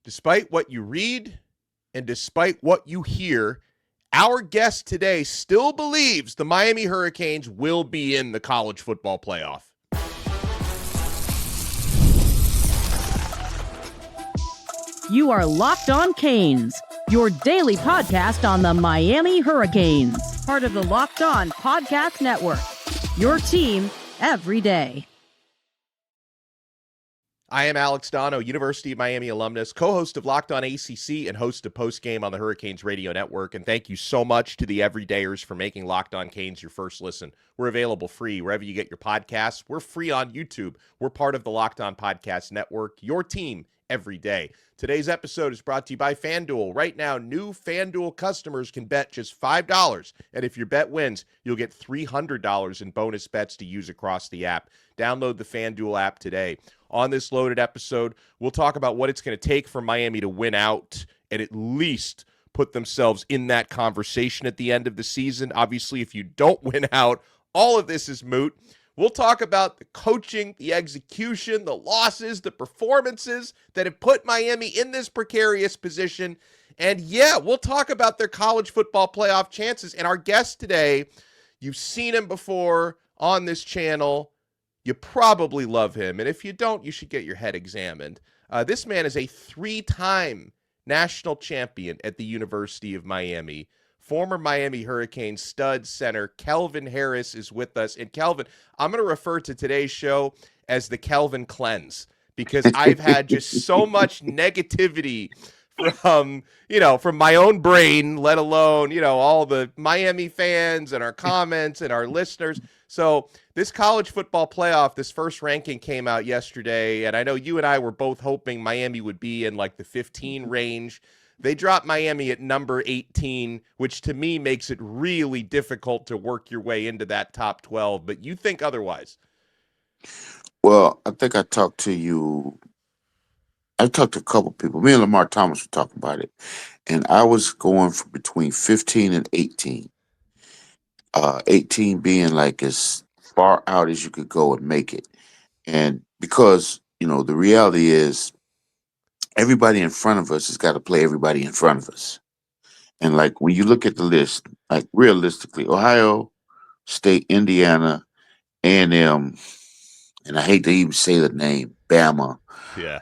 Despite what you read and despite what you hear, our guest today still believes the Miami Hurricanes will be in the college football playoff. You are Locked On Canes, your daily podcast on the Miami Hurricanes, part of the Locked On Podcast Network, your team every day. I am Alex Donno, University of Miami alumnus, co-host of Locked On ACC and host of Postgame on the Hurricanes Radio Network. And thank you so much to the everydayers for making Locked On Canes your first listen. We're available free wherever you get your podcasts. We're free on YouTube. We're part of the Locked On Podcast Network, your team every day. Today's episode is brought to you by FanDuel. Right now, new FanDuel customers can bet just $5, and if your bet wins, you'll get $300 in bonus bets to use across the app. Download the FanDuel app today. On this loaded episode, we'll talk about what it's going to take for Miami to win out and at least put themselves in that conversation at the end of the season. Obviously, if you don't win out, all of this is moot. We'll talk about the coaching, the execution, the losses, the performances that have put Miami in this precarious position. And yeah, we'll talk about their college football playoff chances. And our guest today, you've seen him before on this channel. You probably love him. And if you don't, you should get your head examined. This man is a three-time national champion at the University of Miami. Former Miami Hurricanes stud center Kelvin Harris is with us. And Kelvin, I'm going to refer to today's show as the Kelvin Cleanse because I've had just so much negativity from my own brain, let alone, all the Miami fans and our comments and our listeners. So this college football playoff, this first ranking came out yesterday, and I know you and I were both hoping Miami would be in like the 15 range. They dropped Miami at number 18, which to me makes it really difficult to work your way into that top 12. But you think otherwise? Well, I think I talked to a couple people. Me and Lamar Thomas were talking about it. And I was going for between 15 and 18. 18 being like as far out as you could go and make it. And because, the reality is, everybody in front of us has got to play everybody in front of us. And like when you look at the list, like realistically, Ohio State, Indiana, A&M, and I hate to even say the name, Bama. Yeah.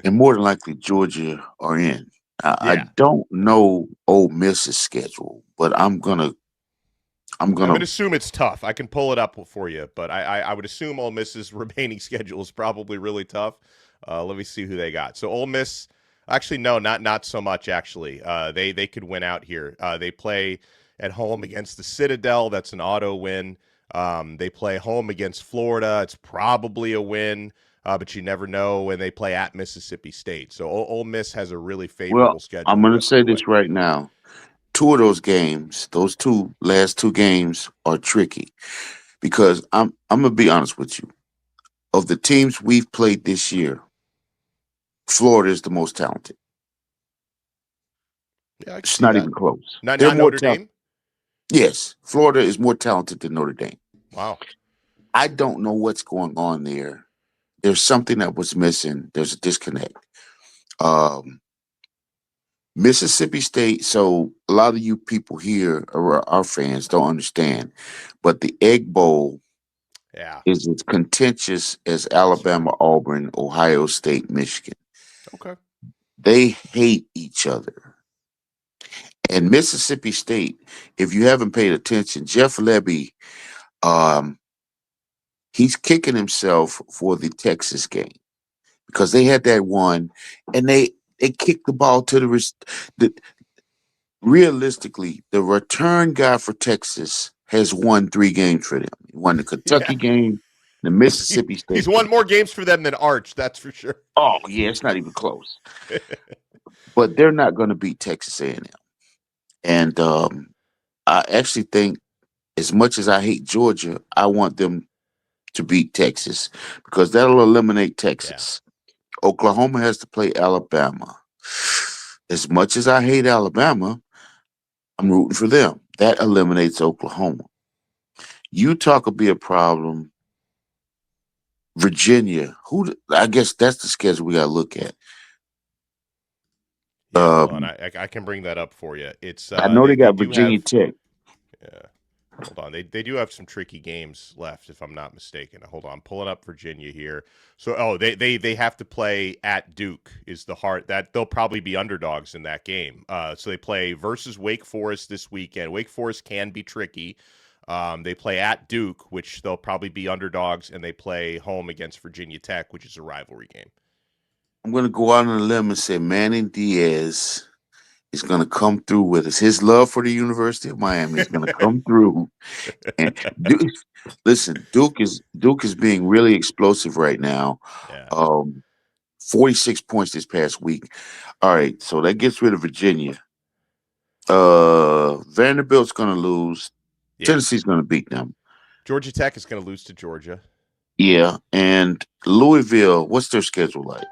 And more than likely Georgia are in. I don't know Ole Miss's schedule, but I'm gonna assume it's tough. I can pull it up for you, but I would assume Ole Miss's remaining schedule is probably really tough. Let me see who they got. So Ole Miss, actually, no, not so much. Actually, they could win out here. They play at home against the Citadel. That's an auto win. They play home against Florida. It's probably a win, but you never know when they play at Mississippi State. So Ole Miss has a really favorable schedule. I'm going to say this right now. Two of those games, those last two games are tricky because I'm going to be honest with you. Of the teams we've played this year, Florida is the most talented. Yeah, it's not even close. Not Notre Dame? Yes, Florida is more talented than Notre Dame. Wow. I don't know what's going on there. There's something that was missing. There's a disconnect. Mississippi State, so a lot of you people here, or our fans, don't understand, but the Egg Bowl is as contentious as Alabama, Auburn, Ohio State, Michigan. Okay. They hate each other. And Mississippi State, if you haven't paid attention, Jeff Lebby, he's kicking himself for the Texas game because they had that one, and they kicked the ball to realistically, the return guy for Texas has won 3 games for them. He won the Kentucky game, the Mississippi State. He's won more games for them than Arch, that's for sure. Oh, yeah, it's not even close. But they're not going to beat Texas A&M. And I actually think, as much as I hate Georgia, I want them to beat Texas because that'll eliminate Texas. Yeah. Oklahoma has to play Alabama. As much as I hate Alabama, I'm rooting for them. That eliminates Oklahoma. Utah could be a problem. Virginia, I guess that's the schedule we got to look at. Yeah, hold on. Um, I can bring that up for you. It's I know they they got do Virginia have. Tech. Yeah, hold on. They do have some tricky games left, if I'm not mistaken. Hold on, I'm pulling up Virginia here. So they have to play at Duke is the heart that they'll probably be underdogs in that game. So they play versus Wake Forest this weekend. Wake Forest can be tricky. They play at Duke, which they'll probably be underdogs, and they play home against Virginia Tech, which is a rivalry game. I'm going to go out on a limb and say Manny Diaz is going to come through with us. His love for the University of Miami is going to come through. And Duke, listen, Duke is being really explosive right now. Yeah, 46 points this past week. All right, so that gets rid of Virginia. Vanderbilt's going to lose. yeah. Tennessee's going to beat them. Georgia Tech is going to lose to Georgia. Yeah, and Louisville, what's their schedule like?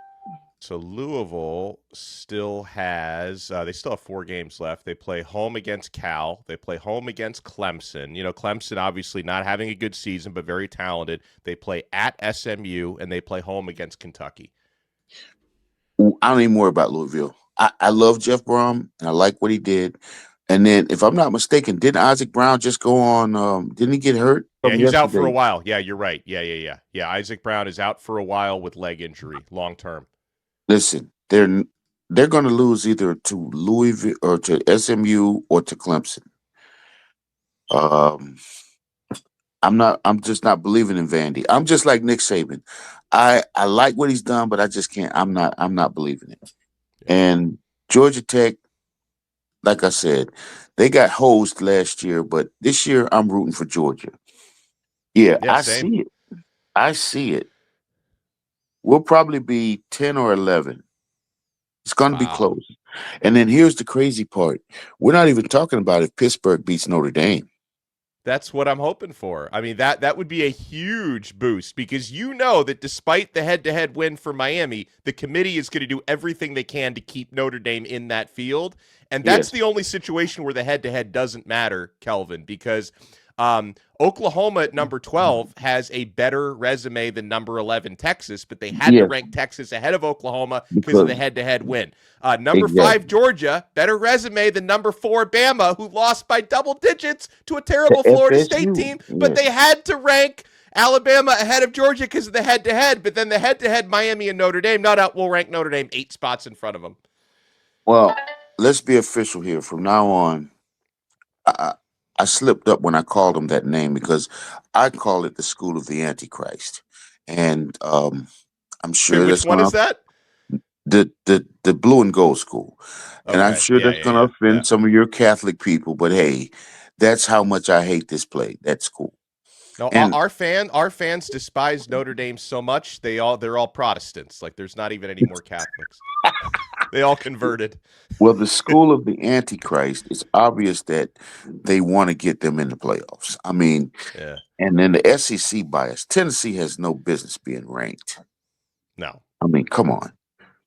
So Louisville still has they still have 4 games left. They play home against Cal. They play home against Clemson. You know, Clemson obviously not having a good season, but very talented. They play at SMU and they play home against Kentucky. I don't even worry about Louisville. I love Jeff Brom and I like what he did. And then, if I'm not mistaken, didn't Isaac Brown just go on? Didn't he get hurt Yeah, from he was out for a yesterday? while. Yeah, you're right. Yeah. Isaac Brown is out for a while with leg injury, long term. Listen, they're going to lose either to Louisville or to SMU or to Clemson. Um, I'm just not believing in Vandy. I'm just like Nick Saban. I like what he's done, but I just can't. I'm not believing it. Yeah, And Georgia Tech, like I said, they got hosed last year, but this year I'm rooting for Georgia. Yeah, yeah, I same. see it. I see it. We'll probably be 10 or 11. It's going to be Wow. close. And then here's the crazy part. We're not even talking about if Pittsburgh beats Notre Dame. That's what I'm hoping for. I mean, that would be a huge boost because you know that despite the head-to-head win for Miami, the committee is going to do everything they can to keep Notre Dame in that field. And that's Yes. the only situation where the head-to-head doesn't matter, Kelvin, because Oklahoma at number 12 has a better resume than number 11 Texas, but they had to Yes, rank Texas ahead of Oklahoma because of the because head-to-head win. Number 5 exactly. Georgia, better resume than number 4 Bama, who lost by double digits to a To terrible Florida State FSU. team, but Yes. they had to rank Alabama ahead of Georgia because of the head-to-head. But then the head-to-head, Miami and Notre Dame, not out. We'll rank Notre Dame 8 spots in front of them. Well, let's be official here. From now on, I, I slipped up when I called them that name because I call it the school of the Antichrist. And I'm Wait, sure which that's one going is to that? the blue and gold school. And I'm Okay, sure yeah, that's yeah, going to yeah, yeah. offend some of your Catholic people, but hey, that's how much I hate this play. That's cool. No, And our fans despise Notre Dame so much they're all Protestants. Like there's not even any more Catholics. They all converted. well, the school of the Antichrist, it's obvious that they want to get them in the playoffs. I mean, Yeah, and then the SEC bias. Tennessee has no business being ranked. no, I mean, come on.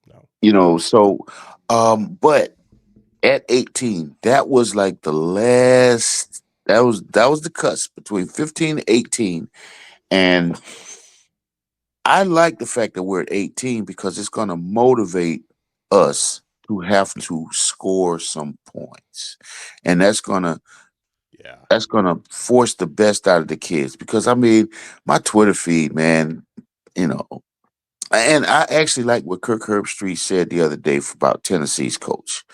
no. So but at 18, that was like the last that was the cusp between 15 and 18. And I like the fact that we're at 18 because it's gonna motivate us to have to score some points. And Yeah. that's gonna force the best out of the kids. Because I mean, my Twitter feed, man, you know, and I actually like what Kirk Herbstreit said the other day about Tennessee's coach.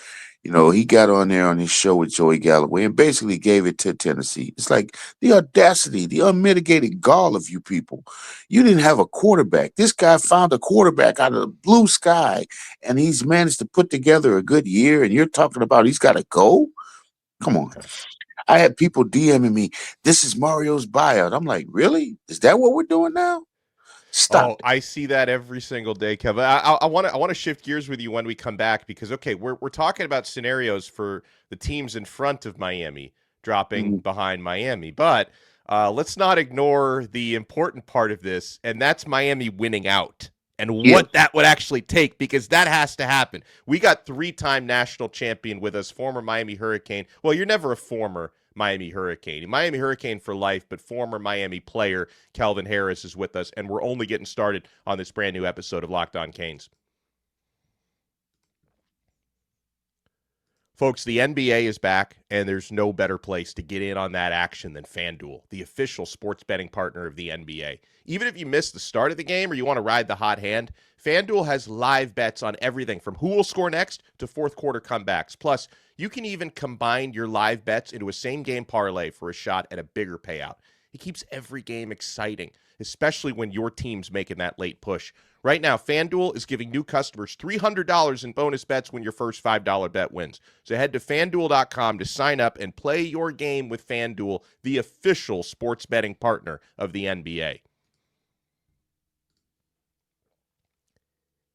He got on there on his show with Joey Galloway and basically gave it to Tennessee. It's like the audacity, the unmitigated gall of you people. You didn't have a quarterback. This guy found a quarterback out of the blue sky, and he's managed to put together a good year, and you're talking about he's got to go? Come on. I had people DMing me, this is Mario's buyout. I'm like, really? Is that what we're doing now? Stop Oh, it. I see that every single day, Kevin. I want to shift gears with you when we come back because okay, we're talking about scenarios for the teams in front of Miami dropping Mhm. behind Miami, but let's not ignore the important part of this, and that's Miami winning out and Yes. what that would actually take because that has to happen. We got 3-time national champion with us, former Miami Hurricane. Well, you're never a former Miami Hurricane. Miami Hurricane for life, but former Miami player Kelvin Harris is with us, and we're only getting started on this brand new episode of Locked On Canes. Folks, the NBA is back, and there's no better place to get in on that action than FanDuel, the official sports betting partner of the NBA. Even if you missed the start of the game or you want to ride the hot hand, FanDuel has live bets on everything from who will score next to fourth quarter comebacks. Plus, you can even combine your live bets into a same-game parlay for a shot at a bigger payout. It keeps every game exciting, especially when your team's making that late push. Right now, FanDuel is giving new customers $300 in bonus bets when your first $5 bet wins. So head to FanDuel.com to sign up and play your game with FanDuel, the official sports betting partner of the NBA.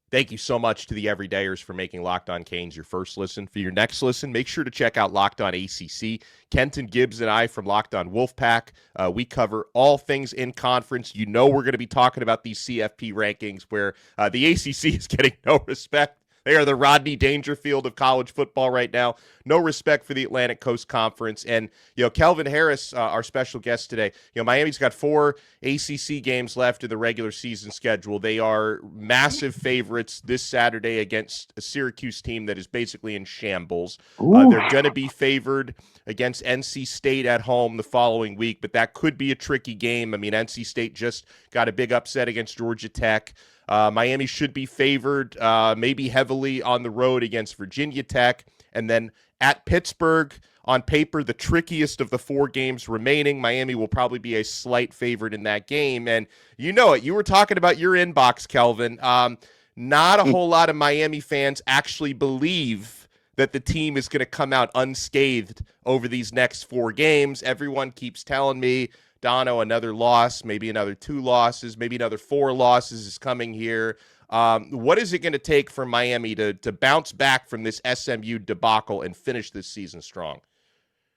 Thank you so much to the Everydayers for making Locked On Canes your first listen. For your next listen, make sure to check out Locked On ACC. Kenton Gibbs and I from Locked On Wolfpack, we cover all things in conference. You know we're going to be talking about these CFP rankings where the ACC is getting no respect. They are the Rodney Dangerfield of college football right now. No respect for the Atlantic Coast Conference. And, Kelvin Harris, our special guest today, Miami's got 4 ACC games left in the regular season schedule. They are massive favorites this Saturday against a Syracuse team that is basically in shambles. They're going to be favored against NC State at home the following week, but that could be a tricky game. I mean, NC State just got a big upset against Georgia Tech. Miami should be favored maybe heavily on the road against Virginia Tech. And then at Pittsburgh, on paper, the trickiest of the 4 games remaining. Miami will probably be a slight favorite in that game. And you know it. You were talking about your inbox, Kelvin. Not a whole lot of Miami fans actually believe that the team is going to come out unscathed over these next 4 games. Everyone keeps telling me, DONNO, another loss, maybe another 2 losses, maybe another 4 losses is coming here. What is it going to take for Miami to bounce back from this SMU debacle and finish this season strong?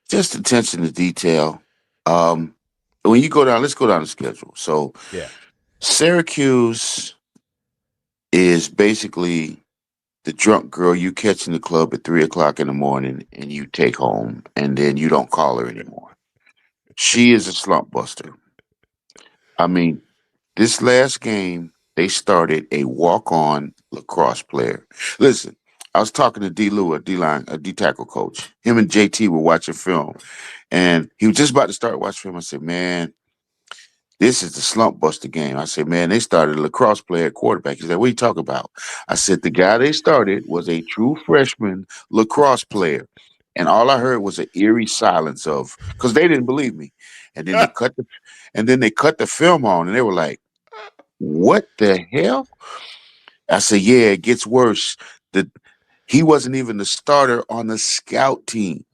Just attention to detail. When you go down, let's go down the schedule. So, yeah, Syracuse is basically the drunk girl you catch in the club at 3:00 in the morning and you take home, and then you don't call her anymore. She is a slump buster. I mean, this last game, they started a walk-on lacrosse player. Listen, I was talking to D-Lou, a D-tackle coach. Him and JT were watching film, and he was just about to start watching film. I said, man, this is the slump buster game. I said, man, they started a lacrosse player at quarterback. He said, what are you talking about? I said, the guy they started was a true freshman lacrosse player. And all I heard was an eerie silence of, because they didn't believe me. And then they cut the film on, and they were like, what the hell? I said, yeah, it gets worse. He wasn't even the starter on the scout team.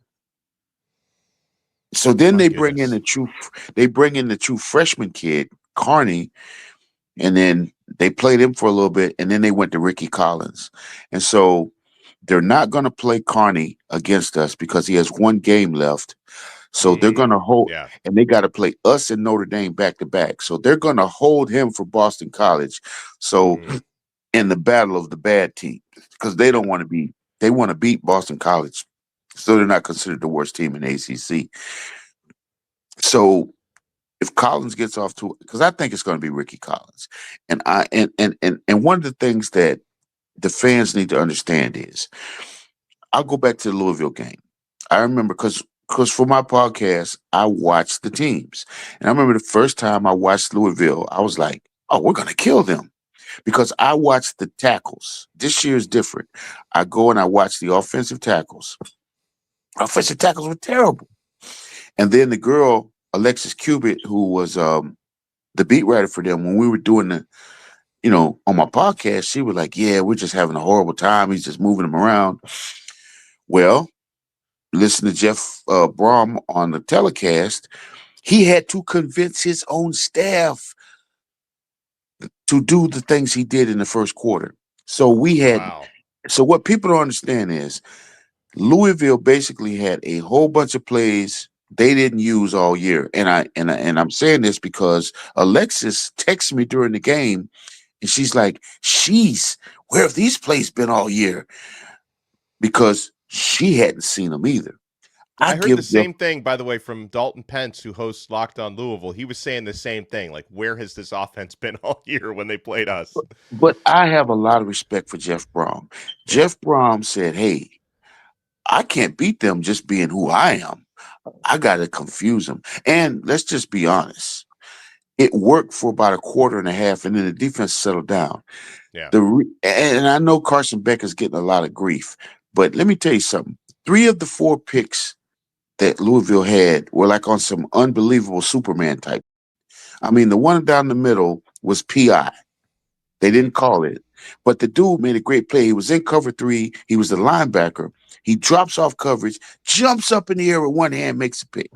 So then they bring in the true freshman kid, Carney, and then they played him for a little bit, and then they went to Ricky Collins. And so they're not going to play Carney against us because he has 1 game left. So they're going to hold, and they got to play us and Notre Dame back to back. So they're going to hold him for Boston College. So in the battle of the bad team, because they don't want to be, they want to beat Boston College. So they're not considered the worst team in ACC. So if Collins gets off to, because I think it's going to be Ricky Collins, and one of the things that the fans need to understand is, I'll go back to the Louisville game. I remember because for my podcast, I watched the teams, and I remember the first time I watched Louisville, I was like, "Oh, we're going to kill them," because I watched the tackles. This year is different. I go and I watch the offensive tackles. Offensive tackles were terrible, and then the girl Alexis Cubitt, who was the beat writer for them, when we were doing the, on my podcast, she was like, yeah, we're just having a horrible time. He's just moving them around. Well, listen to Jeff Brom on the telecast. He had to convince his own staff to do the things he did in the first quarter. So so what people don't understand is Louisville basically had a whole bunch of plays they didn't use all year. And I'm saying this because Alexis texted me during the game, and she's like, where have these plays been all year? Because she hadn't seen them either. I heard the same thing, by the way, from Dalton Pence, who hosts Locked On Louisville. He was saying the same thing, like, where has this offense been all year when they played us? But I have a lot of respect for Jeff Brom. Jeff Brom said, hey, I can't beat them just being who I am. I got to confuse them. And let's just be honest. It worked for about a quarter and a half, and then the defense settled down. Yeah. And I know Carson Beck is getting a lot of grief, but let me tell you something. 3 of the 4 picks that Louisville had were like on some unbelievable Superman type. I mean, the one down the middle was PI. They didn't call it, but the dude made a great play. He was in cover 3. He was the linebacker. He drops off coverage, jumps up in the air with one hand, makes a pick.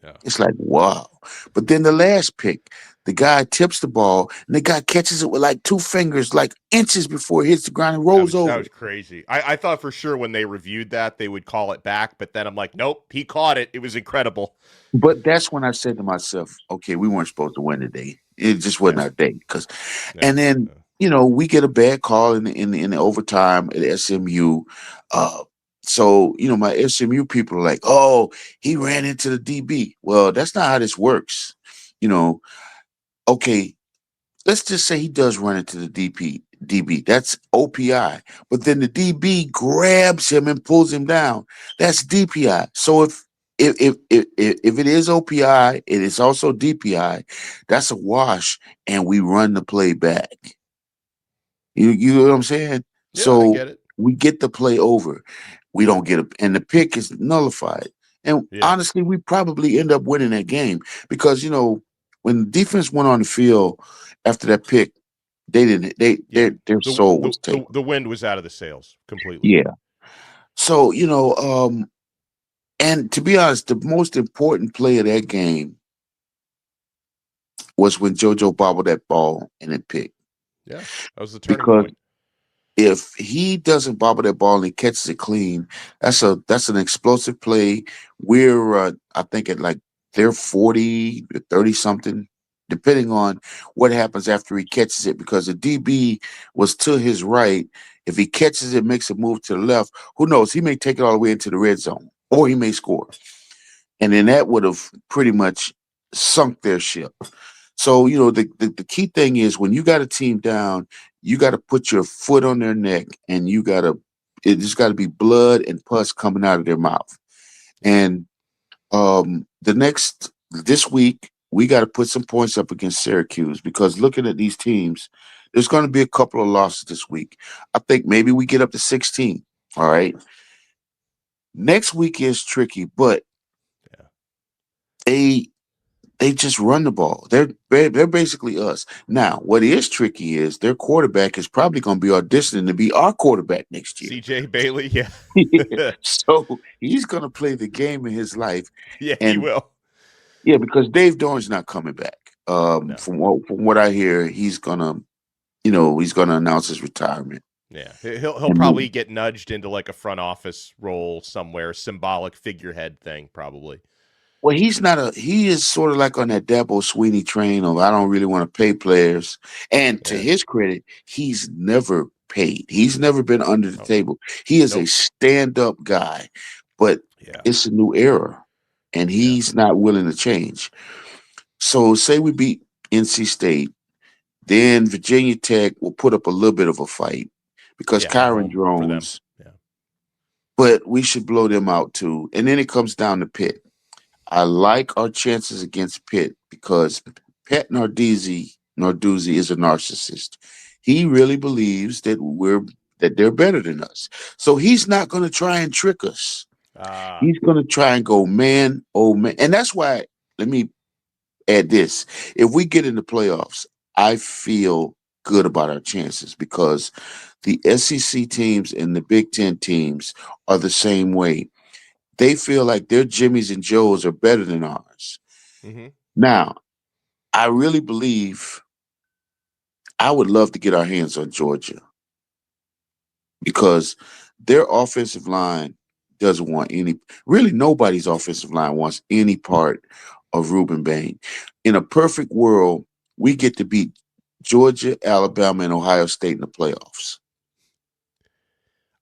Yeah. It's like, wow. But then the last pick, the guy tips the ball, and the guy catches it with like 2 fingers, like inches before it hits the ground and rolls over. That was crazy. I thought for sure when they reviewed that, they would call it back, but then I'm like, nope, he caught it. It was incredible. But that's when I said to myself, okay, we weren't supposed to win today. It just wasn't our day. And then, we get a bad call in the overtime at SMU. So, my SMU people are like, oh, he ran into the DB. Well, that's not how this works. Okay, let's just say he does run into the DB. That's OPI. But then the DB grabs him and pulls him down. That's DPI. So if it is OPI, it is also DPI. That's a wash, and we run the play back. You know what I'm saying? Yeah, So I get it. we get the play over. We don't get it, and the pick is nullified. And honestly, we probably end up winning that game because when the defense went on the field after that pick, they didn't. Their soul was taken. The wind was out of the sails completely. Yeah. So and to be honest, the most important play of that game was when JoJo bobbled that ball and it picked. Yeah, that was the turning point. If he doesn't bobble that ball and he catches it clean, that's an explosive play. We're I think at like they're 40 or 30 something, depending on what happens after he catches it, because the DB was to his right. If he catches it, makes a move to the left, who knows? He may take it all the way into the red zone, or he may score. And then that would have pretty much sunk their ship. So, the key thing is when you got a team down, you got to put your foot on their neck, and it's got to be blood and pus coming out of their mouth. And this week, we got to put some points up against Syracuse, because looking at these teams, there's going to be a couple of losses this week. I think maybe we get up to 16. All right. Next week is tricky, but they just run the ball. They're basically us. Now, what is tricky is their quarterback is probably going to be auditioning to be our quarterback next year. CJ Bailey, yeah. So he's going to play the game of his life. Yeah, he will. Yeah, because Dave Dorn's not coming back. No. From what I hear, he's going to announce his retirement. Yeah, he'll probably get nudged into like a front office role somewhere, symbolic figurehead thing, probably. Well, he is sort of like on that Dabo Sweeney train of I don't really want to pay players. And to his credit, he's never paid. He's never been under the table. He is a stand-up guy, but it's a new era, and he's not willing to change. So say we beat NC State, then Virginia Tech will put up a little bit of a fight because Kyron Drones, but we should blow them out too. And then it comes down to Pitt. I like our chances against Pitt because Pat Narduzzi is a narcissist. He really believes that they're better than us. So he's not going to try and trick us. He's going to try and go man, oh man. And that's why, let me add this. If we get in the playoffs, I feel good about our chances because the SEC teams and the Big Ten teams are the same way. They feel like their Jimmys and Joes are better than ours. Mm-hmm. Now, I really believe I would love to get our hands on Georgia because their offensive line doesn't want nobody's offensive line wants any part of Ruben Bain. In a perfect world, we get to beat Georgia, Alabama, and Ohio State in the playoffs.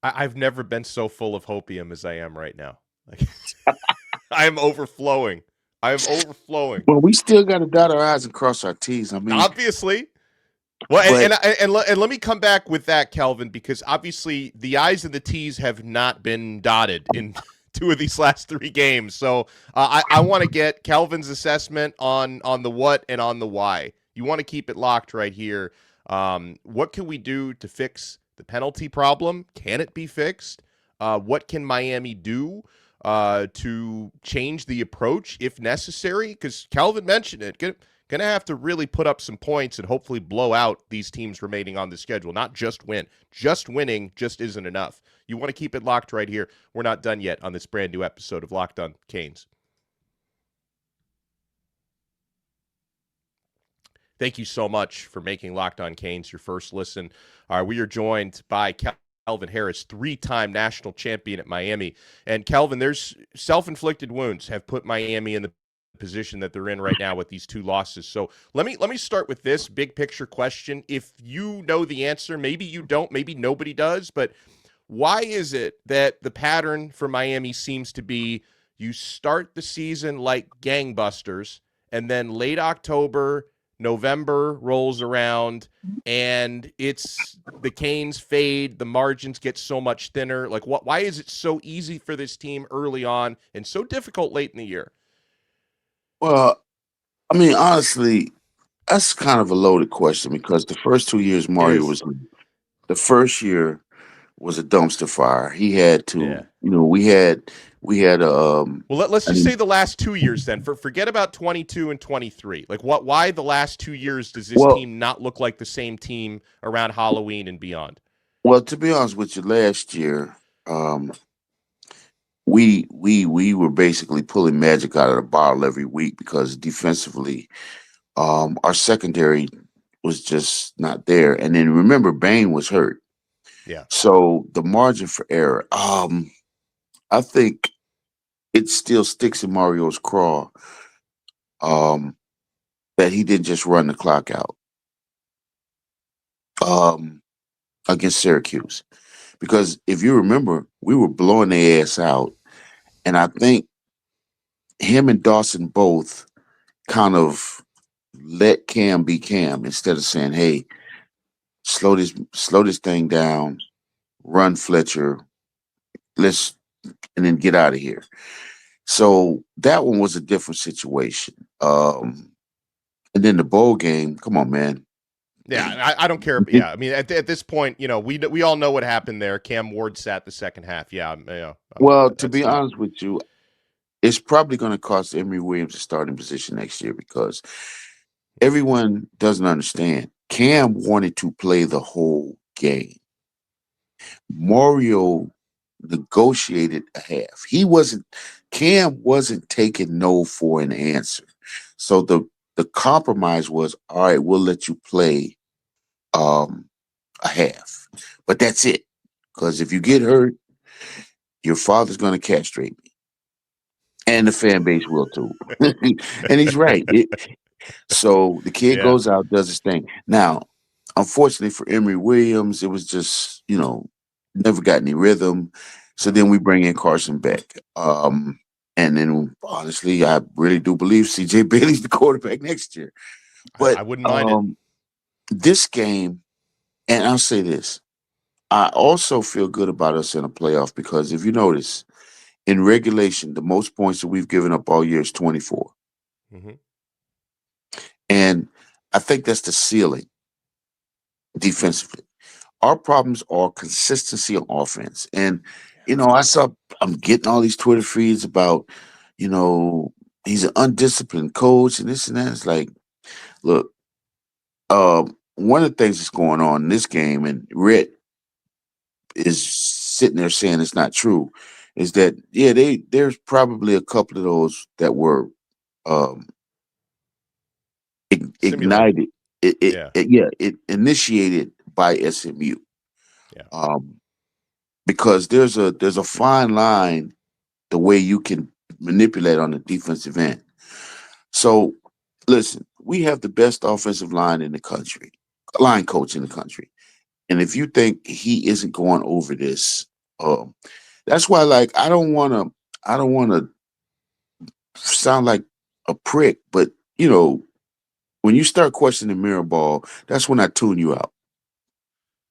I've never been so full of hopium as I am right now. I'm overflowing. I'm overflowing. Well, we still got to dot our I's and cross our T's. I mean, obviously. Well, But and let me come back with that, Kelvin, because obviously the I's and the T's have not been dotted in two of these last three games. So I want to get Kelvin's assessment on the what and on the why. You want to keep it locked right here. What can we do to fix the penalty problem? Can it be fixed? What can Miami do to change the approach if necessary? Because Kelvin mentioned it. Going to have to really put up some points and hopefully blow out these teams remaining on the schedule, not just win. Just winning just isn't enough. You want to keep it locked right here. We're not done yet on this brand new episode of Locked On Canes. Thank you so much for making Locked On Canes your first listen. We are joined by Kelvin Harris, three-time national champion at Miami. And Kelvin, there's self-inflicted wounds have put Miami in the position that they're in right now with these two losses. So let me start with this big picture question. If you know the answer, maybe you don't, maybe nobody does, but why is it that the pattern for Miami seems to be you start the season like gangbusters and then late October, November rolls around and it's the Canes fade, the margins get so much thinner. Like why is it so easy for this team early on and so difficult late in the year? well, I mean, honestly, that's kind of a loaded question because the first 2 years It Mario is. was the first year was a dumpster fire. He had to, Yeah. we had Well, let's I just mean, say the last 2 years then. Forget about 22 and 23. Like why the last 2 years does this well, team not look like the same team around Halloween and beyond? well, to be honest with you, last year, we were basically pulling magic out of the bottle every week because defensively, our secondary was just not there. And then remember, Bain was hurt, Yeah. so the margin for error. I think it still sticks in Mario's craw um, that he didn't just run the clock out um, against Syracuse. Because if you remember, we were blowing their ass out. And I think him and Dawson both kind of let Cam be Cam instead of saying, hey, slow this thing down, run Fletcher, and then get out of here. So that one was a different situation. And then the bowl game, come on, man. Yeah, I don't care. Yeah, I mean, at this point, we all know what happened there. Cam Ward sat the second half. Yeah, Well, to that's be not. honest with you, it's probably going to cost Emory Williams a starting position next year because everyone doesn't understand. Cam wanted to play the whole game. Mario negotiated a half. Cam wasn't taking no for an answer. So the compromise was, all right, we'll let you play a half. But that's it. Because if you get hurt, your father's going to castrate me. And the fan base will too. And he's right. So the kid Yeah, goes out, does his thing. Now, unfortunately for Emory Williams, it was just, never got any rhythm. So then we bring in Carson Beck. And then honestly, I really do believe CJ Bailey's the quarterback next year. I But wouldn't mind it. this game, and I'll say this, I also feel good about us in a playoff because if you notice, in regulation, the most points that we've given up all year is 24. Mm-hmm. And I think that's the ceiling defensively. Our problems are consistency on offense. And, I'm getting all these Twitter feeds about, he's an undisciplined coach and this and that. It's like, look, one of the things that's going on in this game, and Rhett is sitting there saying it's not true, is that, yeah, there's probably a couple of those that were um, Simulated. ignited. Yeah, It initiated by SMU. yeah. Um, because there's a fine line the way you can manipulate on the defensive end. So listen, we have the best offensive line in the country, line coach in the country. And if you think he isn't going over this, that's why like I don't wanna sound like a prick, but when you start questioning Mirabal, that's when I tune you out.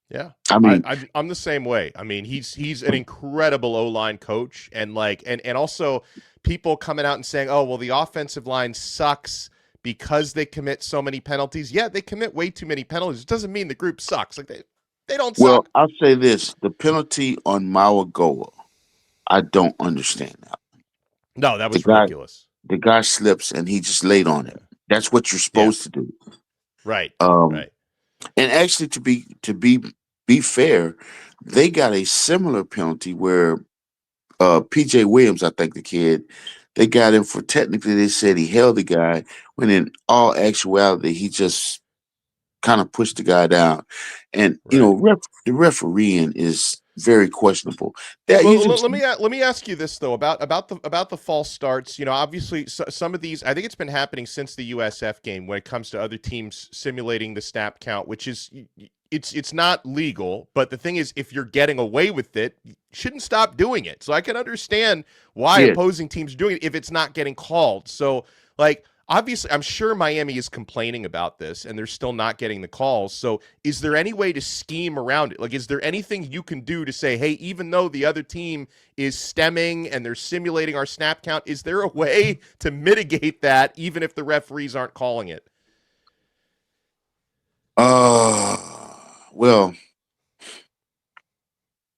Yeah, I mean, I'm the same way. I mean, he's an incredible O-line coach, and and also people coming out and saying, "Oh, well, the offensive line sucks because they commit so many penalties." Yeah, they commit way too many penalties. It doesn't mean the group sucks. Like they don't well, suck. I'll say this: the penalty on Mawagoa, I don't understand that. No, that The was guy, ridiculous. the guy slips and he just laid on it. Yeah, That's what you're yeah, supposed to do. right, Um, right. and actually, to be fair, they got a similar penalty where PJ Williams, I think the kid, they got him for technically they said he held the guy when in all actuality he just kind of pushed the guy down. And Right. the refereeing is very questionable. That Well, usually let me ask you this though about the false starts. You know, obviously some of these, I think it's been happening since the USF game when it comes to other teams simulating the snap count, which is it's not legal. But the thing is, if you're getting away with it, you shouldn't stop doing it. So I can understand why yeah. opposing teams are doing it if it's not getting called. So like. Obviously, I'm sure Miami is complaining about this and they're still not getting the calls. So, is there any way to scheme around it? Like, is there anything you can do to say, hey, even though the other team is stemming and they're simulating our snap count, is there a way to mitigate that even if the referees aren't calling it? Uh well,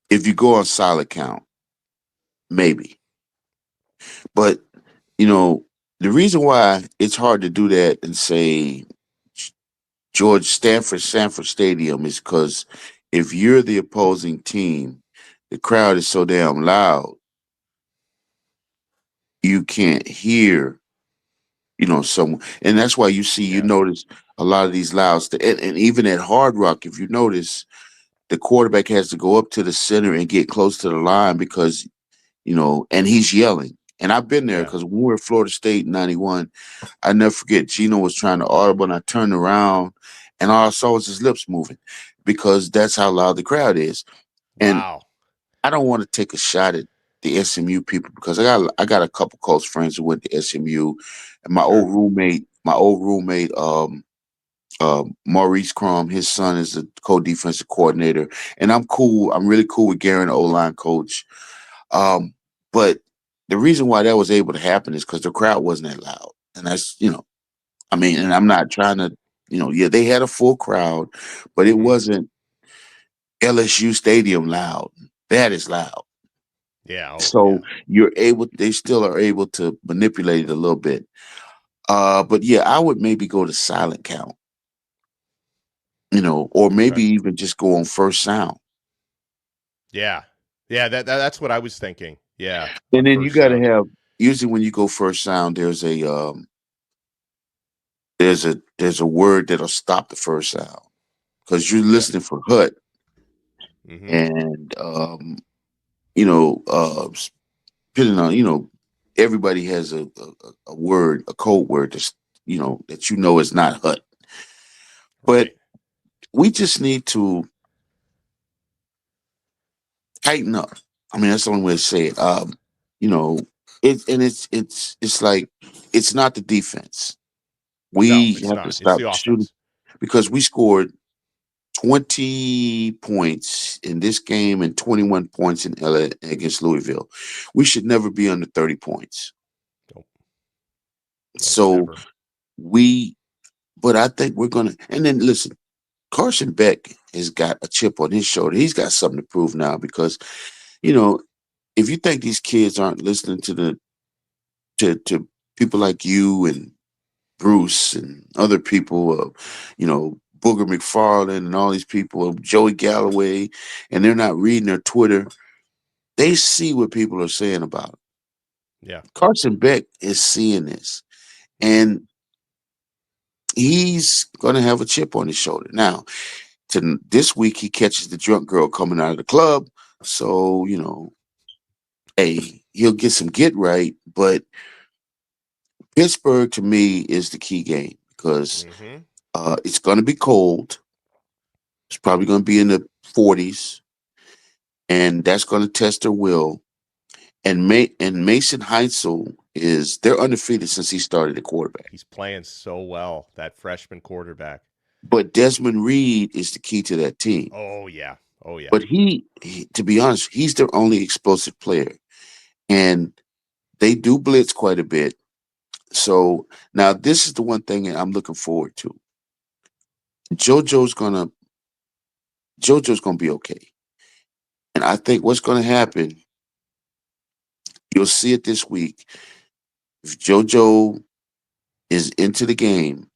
if you go on solid count, maybe. But the reason why it's hard to do that and say George Sanford Stadium is because if you're the opposing team, the crowd is so damn loud, you can't hear, someone. And that's why you Yeah. notice a lot of these and even at Hard Rock, if you notice, the quarterback has to go up to the center and get close to the line because, and he's yelling. And I've been there Yeah. because when we were at Florida State in 91, I never forget Gino was trying to audible and I turned around and all I saw was his lips moving because that's how loud the crowd is. And Wow. I don't want to take a shot at the SMU people because I got a couple close friends who went to SMU, and Sure. my old roommate, Maurice Crum, his son is the co-defensive coordinator, and I'm cool. I'm really cool with Garen, the O-line coach. But the reason why that was able to happen is because the crowd wasn't that loud, and I mean, and I'm not trying to, yeah, they had a full crowd, but it Mm-hmm. wasn't LSU Stadium loud. That is loud. Yeah. Oh, yeah. So they still are able to manipulate it a little bit. But yeah, I would maybe go to silent count, or maybe Okay. even just go on first sound. Yeah. Yeah. That's what I was thinking. Yeah. And On then you first got to sound. have, usually when you go first sound, there's a word that'll stop the first sound because you're Yeah. listening for hut Mm-hmm. and, you know, depending on, everybody has a word, a code word that's, that is not hut. But Right. we just need to tighten up. I mean, that's the only way to say it. You know, it's like it's not the defense. No, We it's have to not. It's stop the shooting offense. because we scored 20 points in this game and 21 points in LA against Louisville. We should never be under 30 points. Nope. Nope. So Never. we, but I think we're gonna. And then listen, Carson Beck has got a chip on his shoulder. He's got something to prove now because you know if you think these kids aren't listening to people like you and Bruce and other people, Booger McFarland and all these people, Joey Galloway, and they're not reading their Twitter, they see what people are saying about him. Yeah. Carson Beck is seeing this, Mm-hmm. and he's going to have a chip on his shoulder. Now, this week, he catches the drunk girl coming out of the club. So, hey, he'll get some get right, but Pittsburgh to me is the key game because Mm-hmm. it's going to be cold. It's probably going to be in the 40s, and that's going to test their will. And Mason Heitzel is they're undefeated since he started at quarterback. He's playing so well, that freshman quarterback. But Desmond Reed is the key to that team. Oh yeah. Oh yeah. But he, to be honest, he's their only explosive player. And they do blitz quite a bit. So now this is the one thing that I'm looking forward to. JoJo's gonna be okay. And I think what's gonna happen, you'll see it this week. If JoJo is into the game,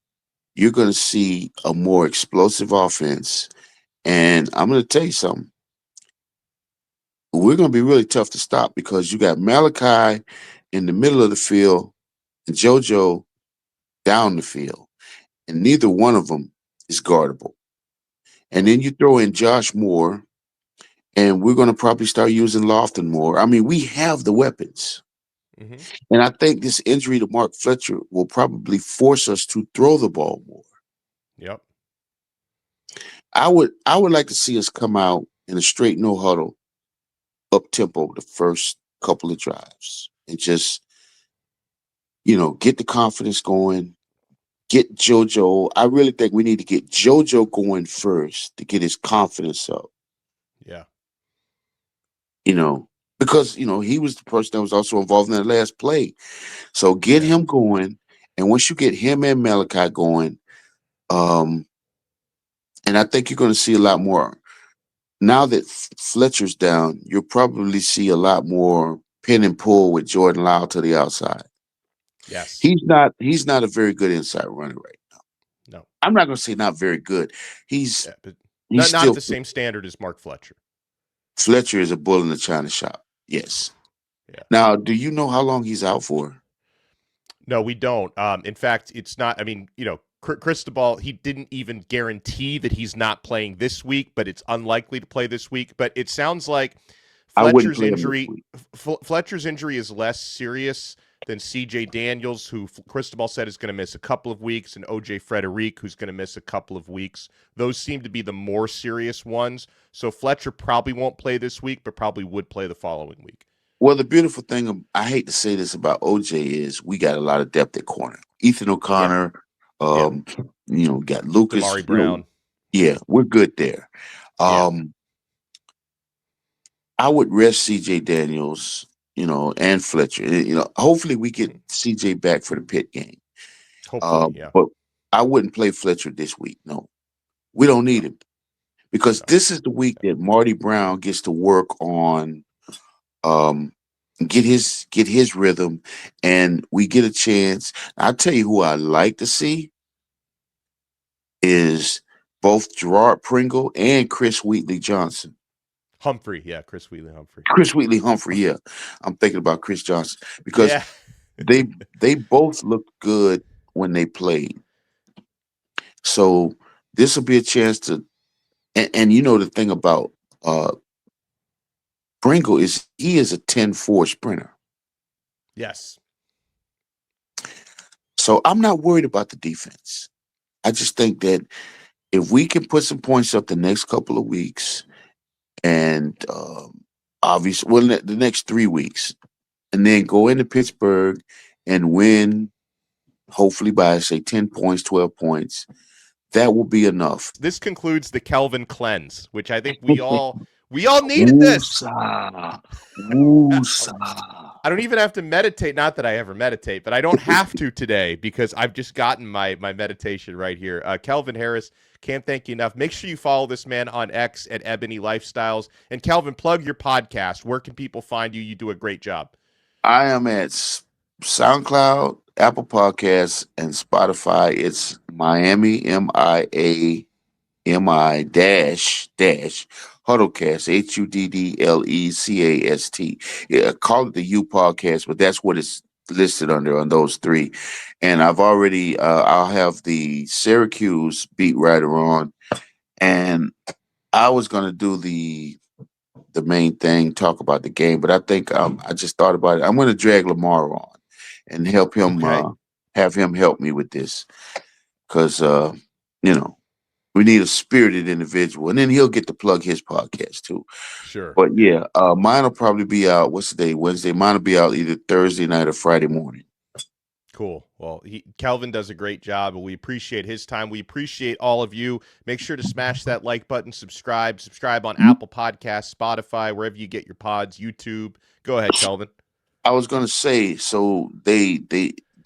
you're gonna see a more explosive offense. And I'm gonna tell you something. We're gonna be really tough to stop because you got Malachi in the middle of the field and JoJo down the field. And neither one of them is guardable. And then you throw in Josh Moore, and we're going to probably start using Lofton more. I mean, we have the weapons. Mm-hmm. And I think this injury to Mark Fletcher will probably force us to throw the ball more. Yep. I would like to see us come out in a straight no huddle, up tempo the first couple of drives and just, get the confidence going. Get JoJo. I really think we need to get JoJo going first to get his confidence up. Yeah. Because, he was the person that was also involved in that last play. So get him going. And once you get him and Malachi going, and I think you're going to see a lot more. Now that Fletcher's down, you'll probably see a lot more pin and pull with Jordan Lyle to the outside. Yes. He's not a very good inside runner right now. No. I'm not going to say not very good. He's not still the same standard as Mark Fletcher. Fletcher is a bull in the china shop. Yes. Yeah. Now, do you know how long he's out for? No, we don't. In fact, it's not. I mean, Cristobal, he didn't even guarantee that he's not playing this week, but it's unlikely to play this week. But it sounds like Fletcher's injury is less serious than C.J. Daniels, who Cristobal said is going to miss a couple of weeks, and O.J. FREDERIQUE, who's going to miss a couple of weeks. Those seem to be the more serious ones. So Fletcher probably won't play this week, but probably would play the following week. Well, the beautiful thing, I hate to say this about O.J. is we got a lot of depth at corner. Ethan O'Connor, got Lucas. Damari Brown. We're good there. I would rest C.J. Daniels, and Fletcher. Hopefully we get C.J. back for the Pitt game. Hopefully, But I wouldn't play Fletcher this week. No, we don't need him because this is the week that Marty Brown gets to work on, get his rhythm, and we get a chance. I'll tell you who I like to see is both Gerard Pringle and Chris Wheatley Johnson. Chris Wheatley Humphrey. Chris Wheatley Humphrey, yeah. I'm thinking about Chris Johnson because they both looked good when they played. So this will be a chance to, and the thing about Pringle is he is a 10-4 sprinter. Yes. So I'm not worried about the defense. I just think that if we can put some points up the next couple of weeks, and obviously, the next 3 weeks, and then go into Pittsburgh and win, hopefully by, say, 10 points, 12 points, that will be enough. This concludes the Kelvin Cleanse, which I think we all needed this. I don't even have to meditate. Not that I ever meditate, but I don't have to today because I've just gotten my meditation right here. Kelvin Harris, can't thank you enough. Make sure you follow this man on X at Ebony Lifestyles. And Kelvin, plug your podcast. Where can people find you? You do a great job. I am at SoundCloud, Apple Podcasts, and Spotify. It's Miami, MIAMI dash Huddlecast, HUDDLECAST. Yeah, call it the U podcast, but that's what it's listed under on those three. And I've already, I'll have the Syracuse beat writer on, and I was going to do the main thing, talk about the game, but I think I just thought about it. I'm going to drag Lamar on and help him, have him help me with this because, We need a spirited individual, and then he'll get to plug his podcast too. Sure. But yeah, mine will probably be out. What's the day? Wednesday. Mine will be out either Thursday night or Friday morning. Cool. Well, Kelvin does a great job, and we appreciate his time. We appreciate all of you. Make sure to smash that like button, subscribe on Apple Podcasts, Spotify, wherever you get your pods, YouTube. Go ahead, Kelvin. I was gonna say, so they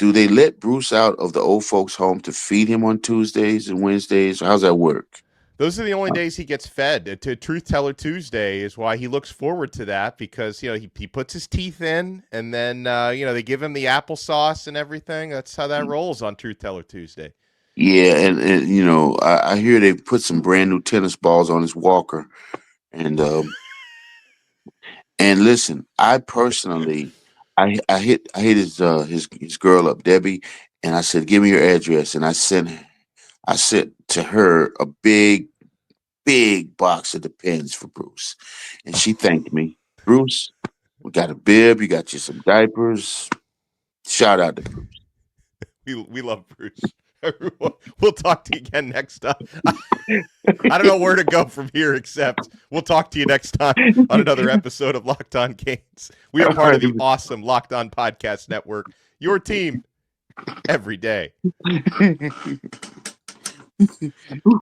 let Bruce out of the old folks' home to feed him on Tuesdays and Wednesdays? How's that work? Those are the only days he gets fed. To Truth Teller Tuesday is why he looks forward to that, because he puts his teeth in, and then they give him the applesauce and everything. That's how that rolls on Truth Teller Tuesday. Yeah, and I hear they put some brand new tennis balls on his walker, and listen, I personally, I hit his girl up, Debbie, and I said, give me your address, and I sent to her a big box of Depends for Bruce, and she thanked me. Bruce, we got a bib, you got you some diapers. Shout out to Bruce. We love Bruce. We'll talk to you again next time. I don't know where to go from here, except we'll talk to you next time on another episode of Locked On Canes. We are part of the awesome Locked On Podcast Network, your team every day.